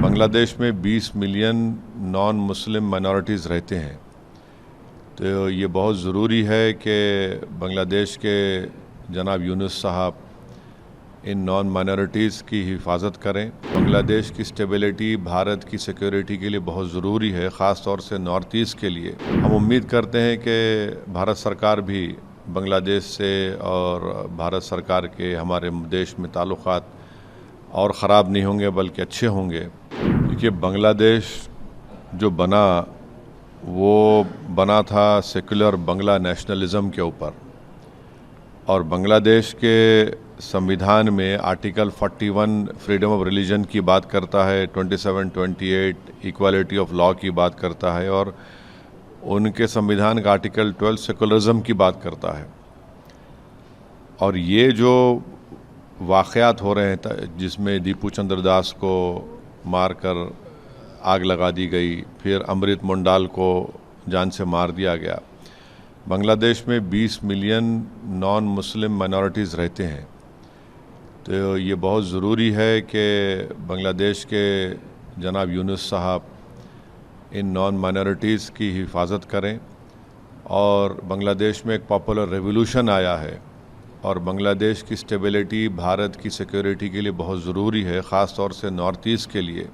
बांग्लादेश में 20 million non Muslim minorities रहते हैं। तो ये बहुत ज़रूरी है कि बांग्लादेश के जनाब यूनुस साहब इन नॉन माइनॉरिटीज़ की हिफाजत करें। बांग्लादेश की स्टेबिलिटी भारत की सिक्योरिटी के लिए बहुत ज़रूरी है, ख़ास तौर से नॉर्थ ईस्ट के लिए। हम उम्मीद करते हैं कि भारत सरकार भी बांग्लादेश से और भारत सरकार के हमारे देश में ताल्लुक़ात और ख़राब नहीं होंगे बल्कि अच्छे होंगे। क्योंकि बांग्लादेश जो वो बना था सेकुलर बांग्ला नेशनलिज़म के ऊपर, और बांग्लादेश के संविधान में आर्टिकल 41 फ्रीडम ऑफ रिलीजन की बात करता है, 27-28 इक्वालिटी ऑफ लॉ की बात करता है, और उनके संविधान का आर्टिकल 12 सेकुलरिज्म की बात करता है। और ये जो वाक़यात हो रहे हैं जिसमें दीपू चंद्र दास को मारकर आग लगा दी गई, फिर अमृत मुंडाल को जान से मार दिया गया। बांग्लादेश में 20 मिलियन नॉन मुस्लिम माइनॉरिटीज़ रहते हैं। तो ये बहुत ज़रूरी है कि बांग्लादेश के जनाब यूनुस साहब इन नॉन माइनॉरिटीज़ की हिफाजत करें। और बांग्लादेश में एक पॉपुलर रेवोल्यूशन आया है, और बांग्लादेश की स्टेबिलिटी भारत की सिक्योरिटी के लिए बहुत ज़रूरी है, ख़ास तौर से नॉर्थ ईस्ट के लिए।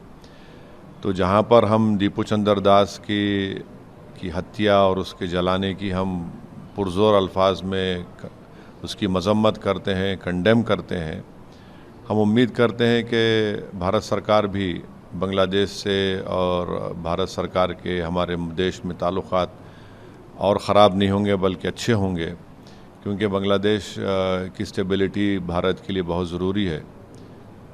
तो जहाँ पर हम दीपू चंद्र दास की हत्या और उसके जलाने की हम पुरज़ोर अल्फाज में उसकी मज़म्मत करते हैं, कंडेम करते हैं, हम उम्मीद करते हैं कि भारत सरकार भी बांग्लादेश से और भारत सरकार के हमारे देश में ताल्लुक़ात और ख़राब नहीं होंगे बल्कि अच्छे होंगे। क्योंकि बांग्लादेश की स्टेबिलिटी भारत के लिए बहुत ज़रूरी है।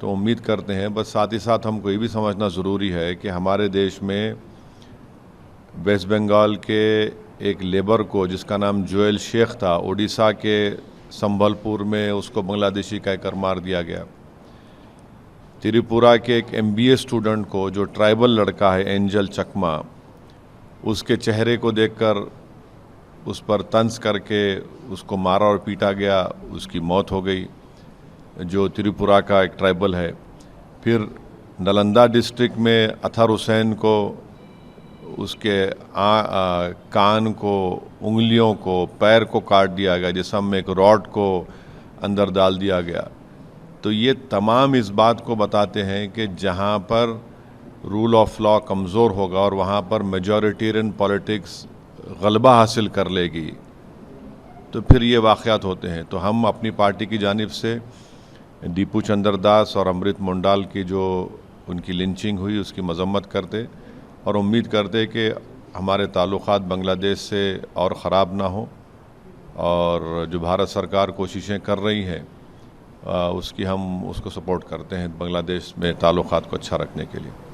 तो उम्मीद करते हैं, बस साथ ही साथ हमको ये भी समझना ज़रूरी है कि हमारे देश में वेस्ट बंगाल के एक लेबर को, जिसका नाम जोएल शेख था, उड़ीसा के संबलपुर में उसको बांग्लादेशी कहकर मार दिया गया। त्रिपुरा के एक MBA स्टूडेंट को, जो ट्राइबल लड़का है एंजल चकमा, उसके चेहरे को देखकर उस पर तंज करके उसको मारा और पीटा गया, उसकी मौत हो गई, जो त्रिपुरा का एक ट्राइबल है। फिर नालंदा डिस्ट्रिक्ट में अतहर हुसैन को उसके कान को, उंगलियों को, पैर को काट दिया गया, जिसम में एक रॉड को अंदर डाल दिया गया। तो ये तमाम इस बात को बताते हैं कि जहाँ पर रूल ऑफ लॉ कमज़ोर होगा और वहाँ पर मेजॉरिटेरियन पॉलिटिक्स गलबा हासिल कर लेगी, तो फिर ये वाक़यात होते हैं। तो हम अपनी पार्टी की जानिब से दीपू चंद्र दास और अमृत मुंडाल की जो उनकी लिंचिंग हुई उसकी मज़म्मत करते, और उम्मीद करते कि हमारे ताल्लुक़ात बांग्लादेश से और ख़राब ना हो, और जो भारत सरकार कोशिशें कर रही हैं उसकी हम उसको सपोर्ट करते हैं बांग्लादेश में ताल्लुक़ात को अच्छा रखने के लिए।